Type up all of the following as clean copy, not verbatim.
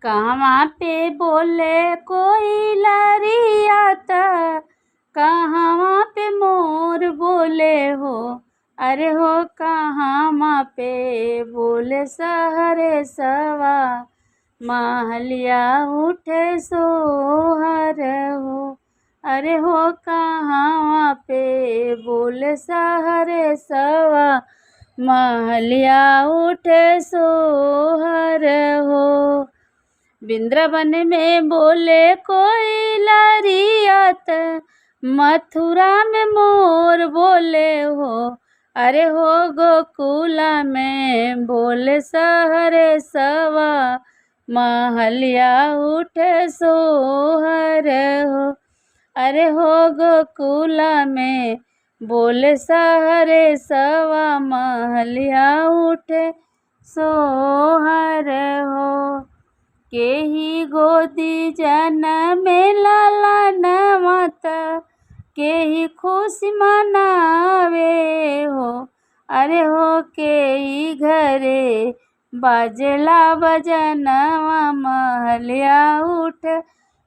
कहवा पे बोले कोई लरिया त कहवा पे मोर बोले हो। अरे हो कहवा पे बोले सहरे सवा महलिया उठे सोहर हो। अरे हो कहवा पे बोले सहरे सवा महलिया उठे सोहर हो। वृंदावन में बोले कोई लरिया त मथुरा में मोर बोले हो। अरे हो गोकुला में बोले सहरे सवा महलिया उठे सोहर हो। अरे हो गोकुला में बोले सहरे सवा महलिया उठे सोहर हो। केही गोदी जनमे ललनवा त केही खुशी मनावे हो। अरे हो केही घरे बाजेला बजनवा महलिया उठे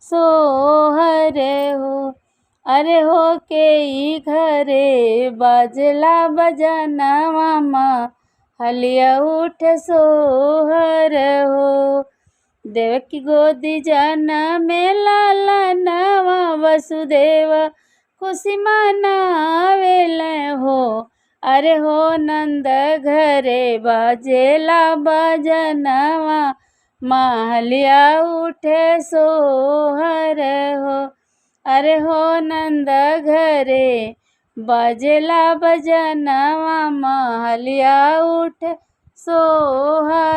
सोहर हो। अरे हो केही घरे बाजेला बजनवा महलिया उठे सोहर हो। देवकी गोदी जनमे ललनवा वसुदेव खुशी मनावेल हो। अरे हो नंद घरे बाजेला बजनवा महलिया उठे सोहर हो। अरे हो नंद घरे बाजेला बजनवा महलिया उठे सोहर